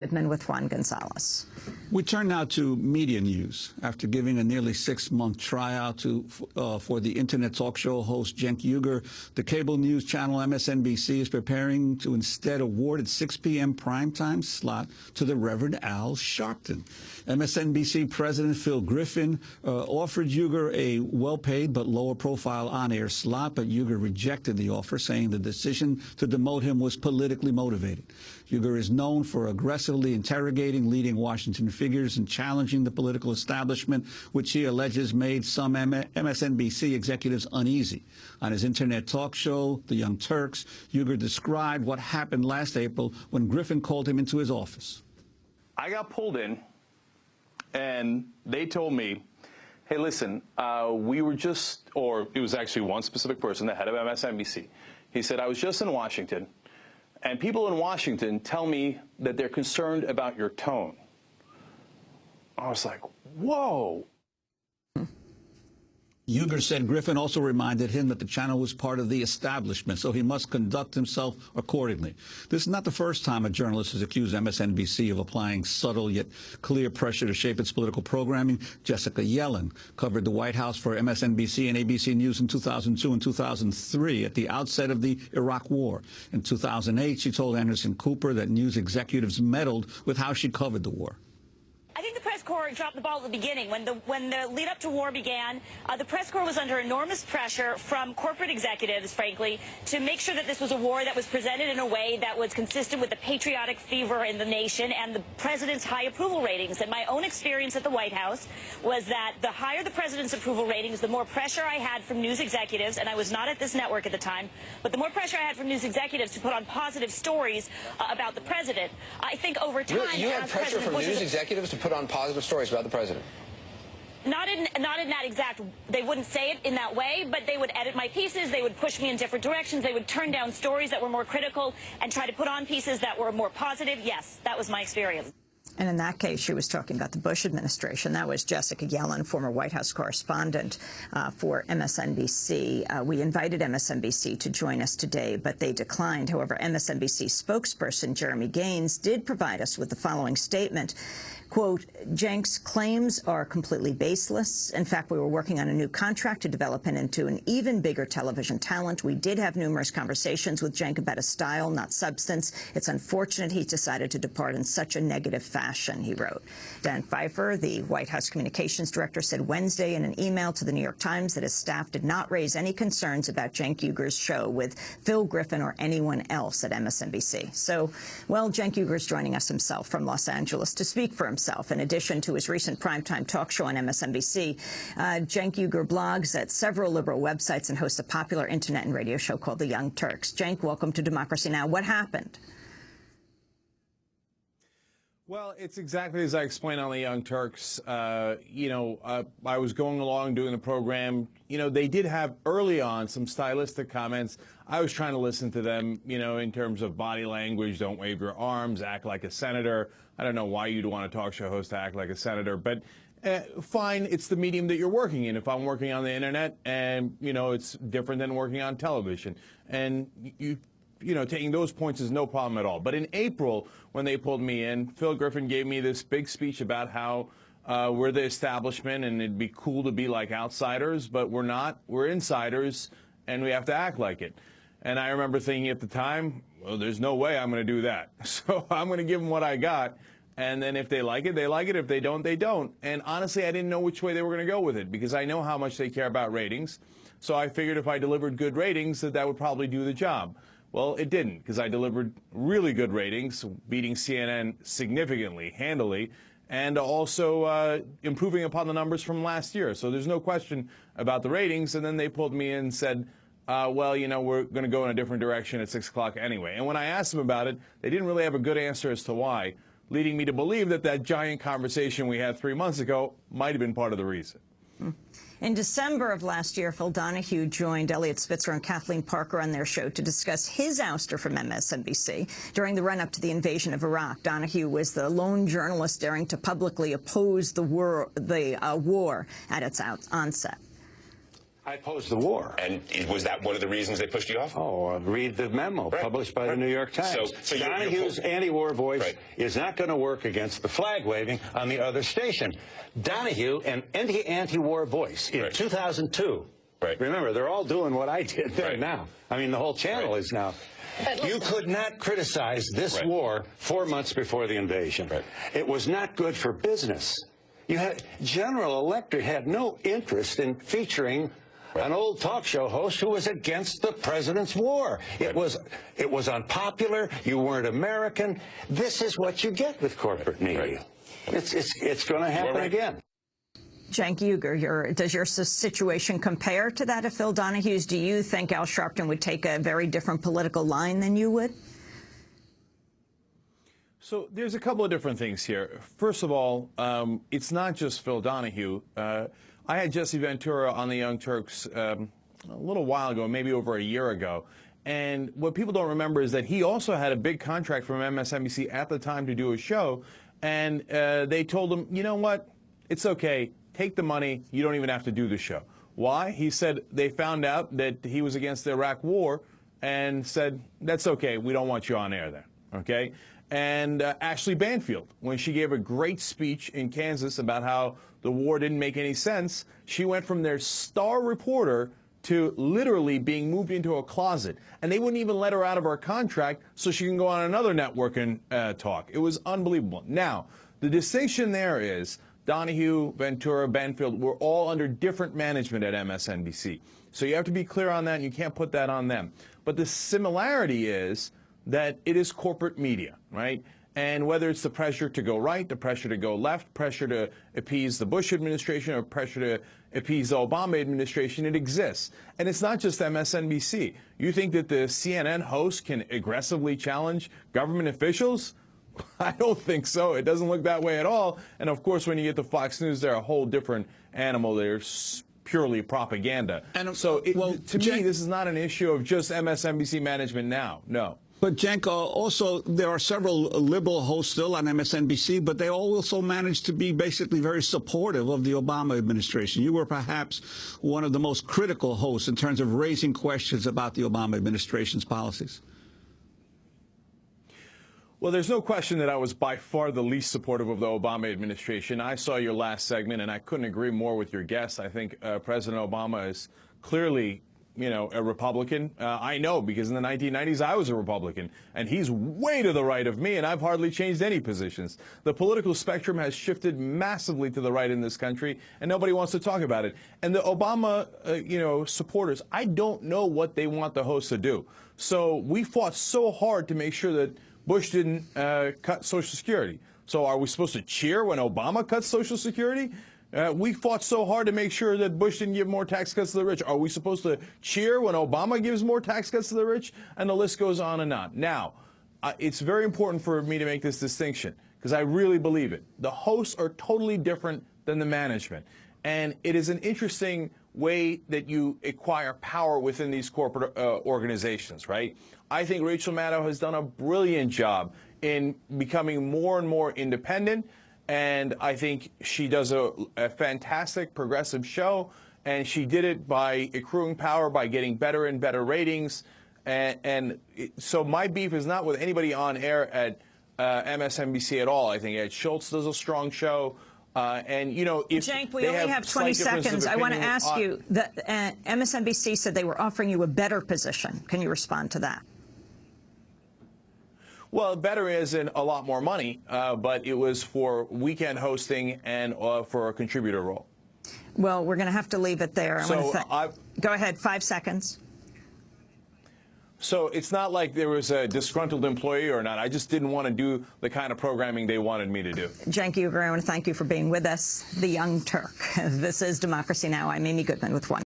With Juan Gonzalez. We turn now to media news. After giving a nearly 6-month tryout for the internet talk show host Cenk Uygur, the cable news channel MSNBC is preparing to instead award its 6 p.m. primetime slot to the Reverend Al Sharpton. MSNBC President Phil Griffin offered Uygur a well-paid but lower-profile on-air slot, but Uygur rejected the offer, saying the decision to demote him was politically motivated. Uygur is known for aggressively interrogating leading Washington figures and challenging the political establishment, which he alleges made some MSNBC executives uneasy. On his internet talk show, The Young Turks, Uygur described what happened last April when Griffin called him into his office. I got pulled in, and they told me, hey, listen, we were just, or it was actually one specific person, the head of MSNBC. He said, I was just in Washington, and people in Washington tell me that they're concerned about your tone. I was like, whoa. Uygur said Griffin also reminded him that the channel was part of the establishment, so he must conduct himself accordingly. This is not the first time a journalist has accused MSNBC of applying subtle yet clear pressure to shape its political programming. Jessica Yellen covered the White House for MSNBC and ABC News in 2002 and 2003 at the outset of the Iraq War. In 2008, she told Anderson Cooper that news executives meddled with how she covered the war. I think the press corps dropped the ball at the beginning. When the lead up to war began, the press corps was under enormous pressure from corporate executives, frankly, to make sure that this was a war that was presented in a way that was consistent with the patriotic fever in the nation and the president's high approval ratings. And my own experience at the White House was that the higher the president's approval ratings, the more pressure I had from news executives, and I was not at this network at the time, but the more pressure I had from news executives to put on positive stories about the president. I think over time... Really? You had pressure from news executives to put on positive stories about the president? Not in that exact, they wouldn't say it in that way, but they would edit my pieces, they would push me in different directions, they would turn down stories that were more critical and try to put on pieces that were more positive. Yes, that was my experience. And in that case, she was talking about the Bush administration. That was Jessica Yellen, former White House correspondent for MSNBC. We invited MSNBC to join us today, but they declined. However, MSNBC spokesperson Jeremy Gaines did provide us with the following statement. Quote, Cenk's claims are completely baseless. In fact, we were working on a new contract to develop him into an even bigger television talent. We did have numerous conversations with Cenk about his style, not substance. It's unfortunate he decided to depart in such a negative fashion, he wrote. Dan Pfeiffer, the White House communications director, said Wednesday in an email to the New York Times that his staff did not raise any concerns about Cenk Uygur's show with Phil Griffin or anyone else at MSNBC. So, well, Cenk Uygur's joining us himself from Los Angeles to speak for himself. In addition to his recent primetime talk show on MSNBC, Cenk Uygur blogs at several liberal websites and hosts a popular internet and radio show called The Young Turks. Cenk, welcome to Democracy Now! What happened? Well, it's exactly as I explained on The Young Turks. I was going along doing the program. They did have early on some stylistic comments. I was trying to listen to them, in terms of body language, don't wave your arms, act like a senator. I don't know why you'd want a talk show host to act like a senator, but fine, it's the medium that you're working in. If I'm working on the internet and, it's different than working on television. And taking those points is no problem at all. But in April, when they pulled me in, Phil Griffin gave me this big speech about how we're the establishment and it'd be cool to be like outsiders, but we're not. We're insiders, and we have to act like it. And I remember thinking at the time, well, there's no way I'm going to do that. So I'm going to give them what I got. And then if they like it, they like it. If they don't, they don't. And honestly, I didn't know which way they were going to go with it because I know how much they care about ratings. So I figured if I delivered good ratings, that would probably do the job. Well, it didn't, because I delivered really good ratings, beating CNN significantly, handily, and also improving upon the numbers from last year. So there's no question about the ratings. And then they pulled me in and said, well, we're going to go in a different direction at 6 o'clock anyway. And when I asked them about it, they didn't really have a good answer as to why, leading me to believe that that giant conversation we had 3 months ago might have been part of the reason. In December of last year, Phil Donahue joined Eliot Spitzer and Kathleen Parker on their show to discuss his ouster from MSNBC. During the run-up to the invasion of Iraq, Donahue was the lone journalist daring to publicly oppose the war at its onset. I opposed the war. And was that one of the reasons they pushed you off? Oh, read the memo published by the New York Times. So Donahue's anti-war voice is not going to work against the flag waving on the other station. Donahue, an anti-war voice in 2002. Remember, they're all doing what I did then now. I mean, the whole channel is now. You could not criticize this war 4 months before the invasion. It was not good for business. You had General Electric had no interest in featuring an old talk show host who was against the president's war. It was unpopular. You weren't American. This is what you get with corporate media. It's going to happen again. Cenk Uygur, does your situation compare to that of Phil Donahue's? Do you think Al Sharpton would take a very different political line than you would? So there's a couple of different things here. First of all, it's not just Phil Donahue. I had Jesse Ventura on the Young Turks a little while ago, maybe over a year ago. And what people don't remember is that he also had a big contract from MSNBC at the time to do a show. And they told him, you know what? It's okay. Take the money. You don't even have to do the show. Why? He said they found out that he was against the Iraq war and said, that's okay. We don't want you on air there. Okay? And Ashley Banfield, when she gave a great speech in Kansas about how the war didn't make any sense, she went from their star reporter to literally being moved into a closet. And they wouldn't even let her out of her contract so she can go on another network and talk. It was unbelievable. Now, the distinction there is Donahue, Ventura, Banfield were all under different management at MSNBC. So you have to be clear on that, and you can't put that on them. But the similarity is that it is corporate media, right? And whether it's the pressure to go right, the pressure to go left, pressure to appease the Bush administration, or pressure to appease the Obama administration, it exists. And it's not just MSNBC. You think that the CNN host can aggressively challenge government officials? I don't think so. It doesn't look that way at all. And of course, when you get to Fox News, they're a whole different animal. They're purely propaganda. And so to me, this is not an issue of just MSNBC management now. No. But, Cenk, also, there are several liberal hosts still on MSNBC, but they also managed to be basically very supportive of the Obama administration. You were perhaps one of the most critical hosts in terms of raising questions about the Obama administration's policies. Well, there's no question that I was by far the least supportive of the Obama administration. I saw your last segment, and I couldn't agree more with your guest. I think President Obama is clearly, a Republican. I know, because in the 1990s, I was a Republican, and he's way to the right of me, and I've hardly changed any positions. The political spectrum has shifted massively to the right in this country, and nobody wants to talk about it. And the Obama, supporters, I don't know what they want the host to do. So we fought so hard to make sure that Bush didn't cut Social Security. So are we supposed to cheer when Obama cuts Social Security? We fought so hard to make sure that Bush didn't give more tax cuts to the rich. Are we supposed to cheer when Obama gives more tax cuts to the rich? And the list goes on and on. Now, it's very important for me to make this distinction, because I really believe it. The hosts are totally different than the management. And it is an interesting way that you acquire power within these corporate organizations, right? I think Rachel Maddow has done a brilliant job in becoming more and more independent. And I think she does a fantastic progressive show, and she did it by accruing power, by getting better and better ratings. So my beef is not with anybody on air at MSNBC at all. I think Ed Schultz does a strong show. If Cenk, we only have 20 seconds. I want to ask you, MSNBC said they were offering you a better position. Can you respond to that? Well, better is in a lot more money, but it was for weekend hosting and for a contributor role. Well, we're going to have to leave it there. So go ahead, 5 seconds. So it's not like there was a disgruntled employee or not. I just didn't want to do the kind of programming they wanted me to do. Cenk Uygur, I want to thank you for being with us. The Young Turk. This is Democracy Now! I'm Amy Goodman with One.